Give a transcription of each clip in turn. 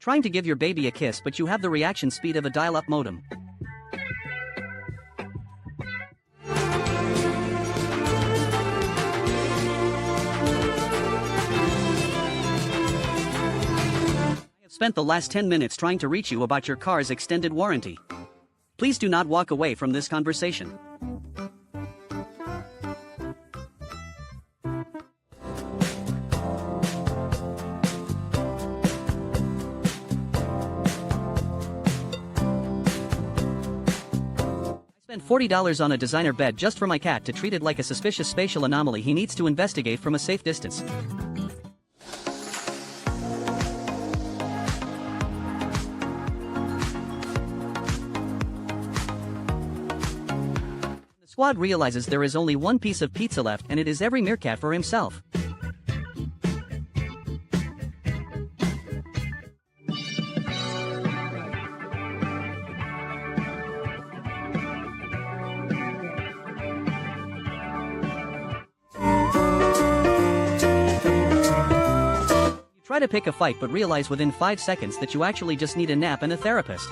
Trying to give your baby a kiss, but you have the reaction speed of a dial-up modem. I have spent the last 10 minutes trying to reach you about your car's extended warranty. Please do not walk away from this conversation. Spent $40 on a designer bed just for my cat to treat it like a suspicious spatial anomaly he needs to investigate from a safe distance. The squad realizes there is only one piece of pizza left, and it is every meerkat for himself. Try to pick a fight but realize within 5 seconds that you actually just need a nap and a therapist.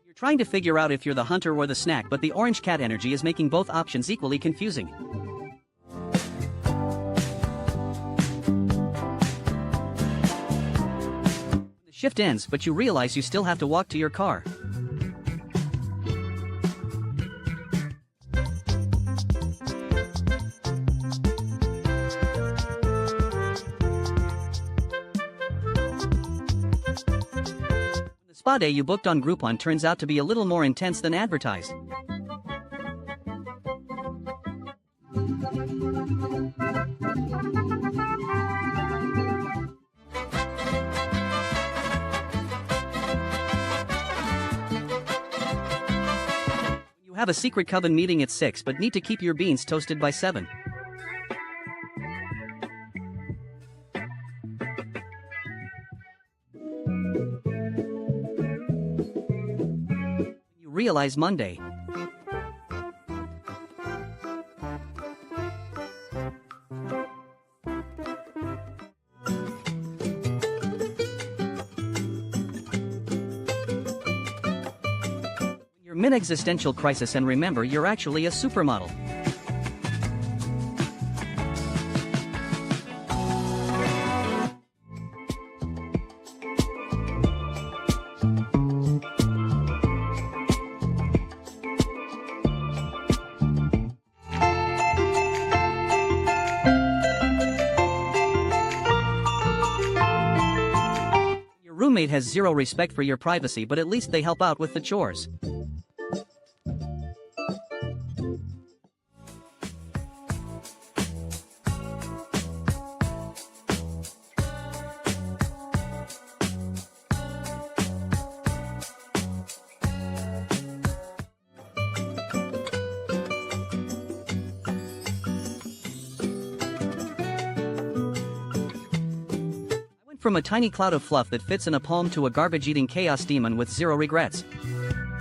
You're trying to figure out if you're the hunter or the snack, but the orange cat energy is making both options equally confusing. The shift ends, but you realize you still have to walk to your car. The spa day you booked on Groupon turns out to be a little more intense than advertised. You have a secret coven meeting at 6 but need to keep your beans toasted by 7. Realize Monday. You're mid-existential crisis and remember you're actually a supermodel. Roommate has zero respect for your privacy, but at least they help out with the chores. From a tiny cloud of fluff that fits in a palm to a garbage-eating chaos demon with zero regrets.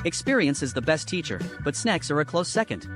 Experience is the best teacher, but snacks are a close second.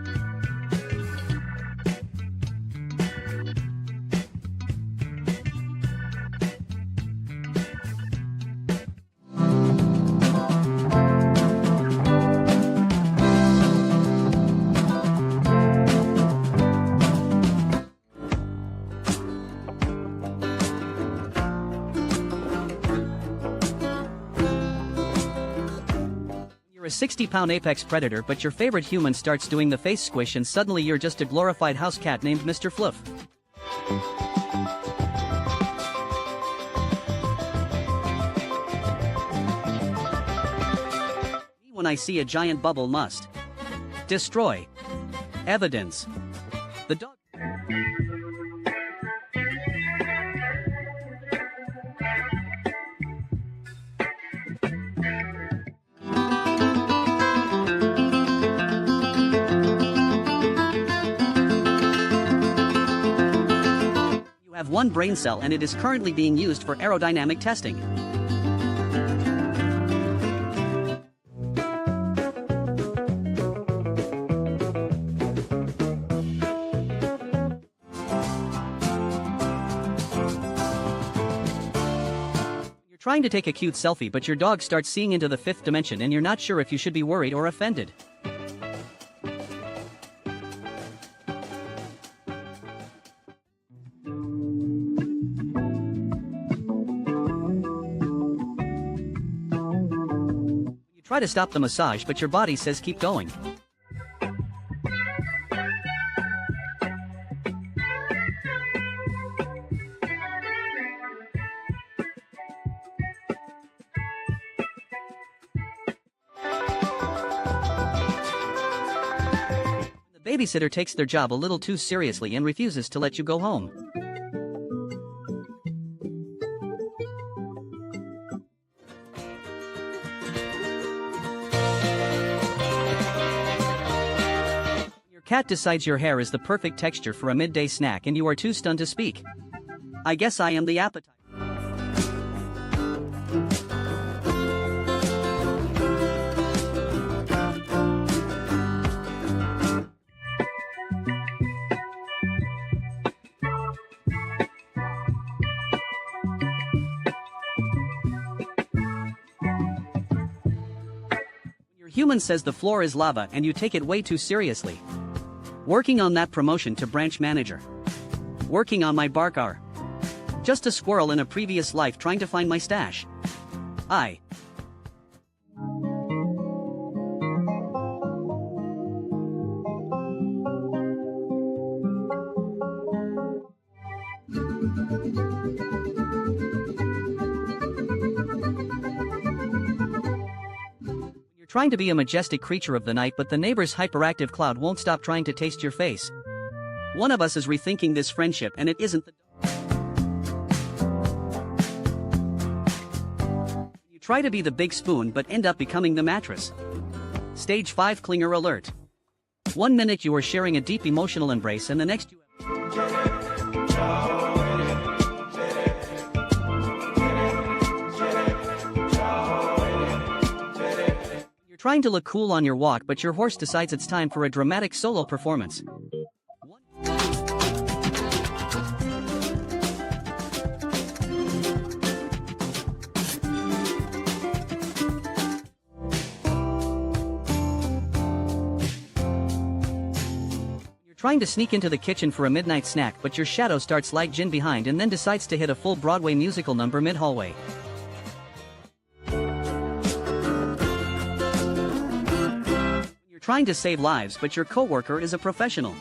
You're a 60-pound apex predator, but your favorite human starts doing the face squish and suddenly you're just a glorified house cat named Mr. Fluff. When I see a giant bubble must destroy evidence. The dog. Have one brain cell and it is currently being used for aerodynamic testing. Trying to take a cute selfie but your dog starts seeing into the fifth dimension and you're not sure if you should be worried or offended. You try to stop the massage but your body says keep going. The babysitter takes their job a little too seriously and refuses to let you go home. Your cat decides your hair is the perfect texture for a midday snack and you are too stunned to speak. I guess I am the appetite. Human says the floor is lava and you take it way too seriously. Working on that promotion to branch manager. Working on my bark. Just a squirrel in a previous life trying to find my stash. Trying to be a majestic creature of the night but the neighbor's hyperactive cloud won't stop trying to taste your face. One of us is rethinking this friendship and it isn't the You try to be the big spoon but end up becoming the mattress. Stage 5 clinger alert. 1 minute you are sharing a deep emotional embrace and the next you trying to look cool on your walk but your horse decides it's time for a dramatic solo performance. You're trying to sneak into the kitchen for a midnight snack but your shadow starts like Jin behind and then decides to hit a full Broadway musical number mid-hallway. Trying to save lives but your coworker is a professional.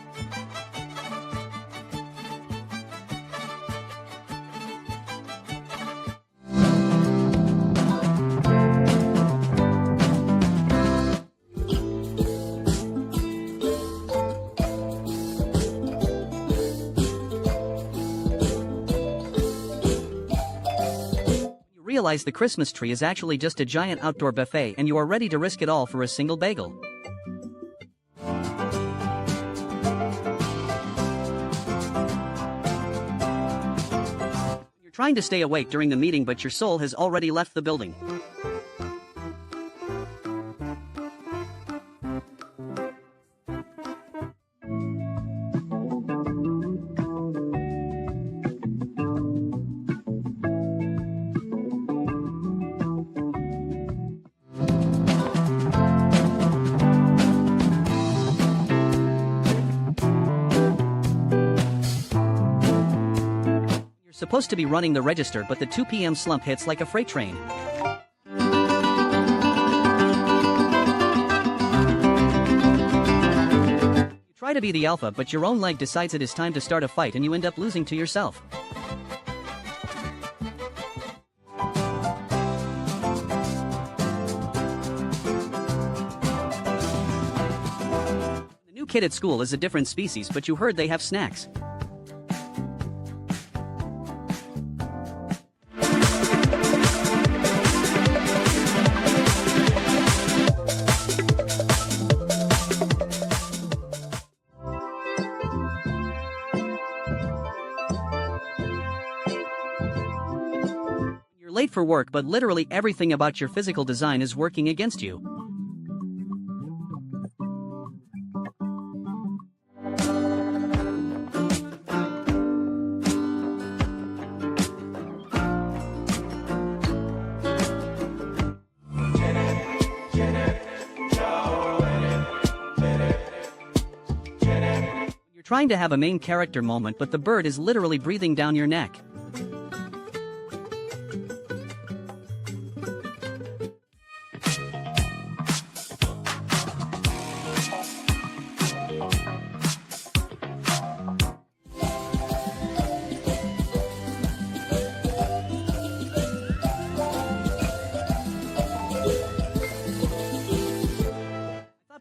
You realize the Christmas tree is actually just a giant outdoor buffet and you are ready to risk it all for a single bagel. Trying to stay awake during the meeting but your soul has already left the building. Supposed to be running the register but the 2 p.m. slump hits like a freight train. You try to be the alpha but your own leg decides it is time to start a fight and you end up losing to yourself. The new kid at school is a different species but you heard they have snacks. Late for work but literally everything about your physical design is working against you. trying to have a main character moment, but the bird is literally breathing down your neck.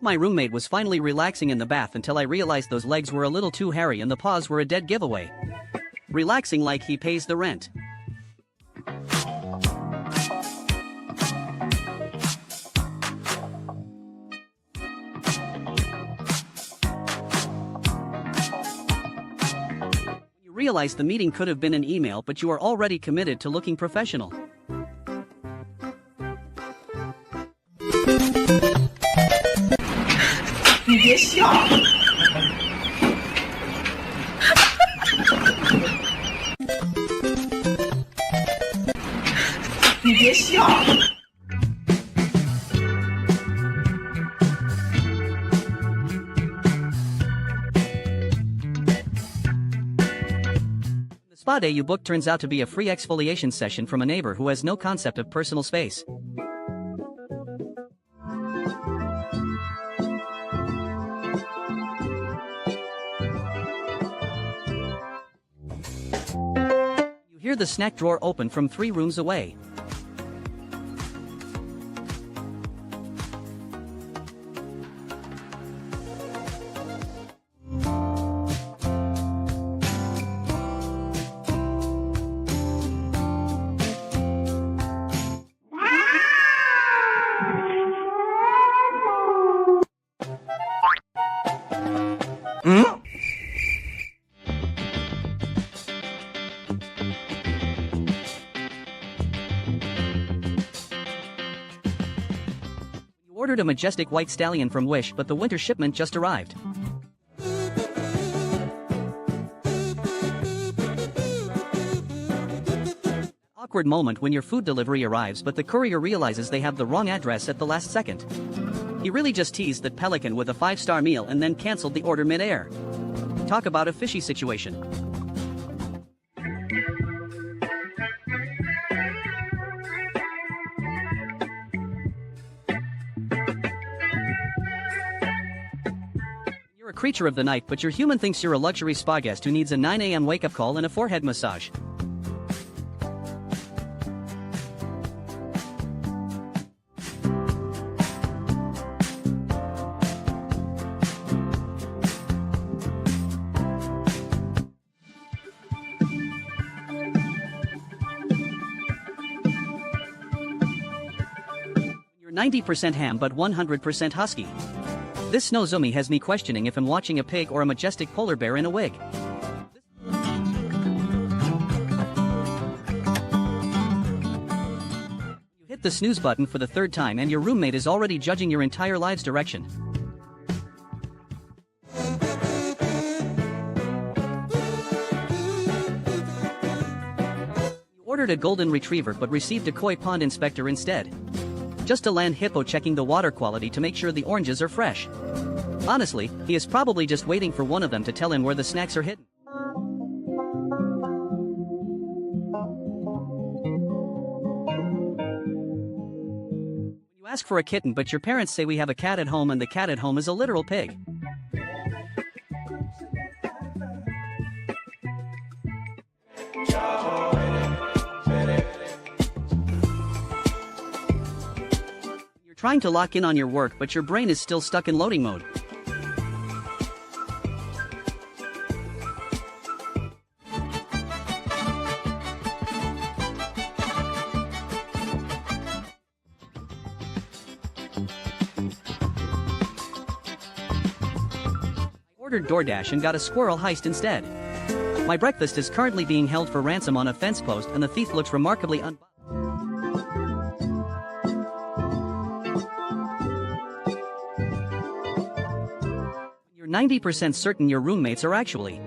My roommate was finally relaxing in the bath until I realized those legs were a little too hairy and the paws were a dead giveaway. Relaxing like he pays the rent. You realize the meeting could have been an email, but you are already committed to looking professional. The spa day you booked turns out to be a free exfoliation session from a neighbor who has no concept of personal space. You hear the snack drawer open from 3 rooms away. Ordered a majestic white stallion from Wish, but the winter shipment just arrived. Awkward moment when your food delivery arrives but the courier realizes they have the wrong address at the last second. He really just teased that pelican with a 5-star meal and then canceled the order mid-air. Talk about a fishy situation. You're a creature of the night, but your human thinks you're a luxury spa guest who needs a 9 a.m. wake-up call and a forehead massage. You're 90% ham but 100% husky. This Snowzumi has me questioning if I'm watching a pig or a majestic polar bear in a wig. You hit the snooze button for the 3rd time and your roommate is already judging your entire life's direction. You ordered a golden retriever but received a koi pond inspector instead. Just a land hippo checking the water quality to make sure the oranges are fresh. Honestly, he is probably just waiting for one of them to tell him where the snacks are hidden. You ask for a kitten but your parents say we have a cat at home and the cat at home is a literal pig. Trying to lock in on your work but your brain is still stuck in loading mode. I ordered DoorDash and got a squirrel heist instead. My breakfast is currently being held for ransom on a fence post and the thief looks remarkably You're 90% certain your roommates are actually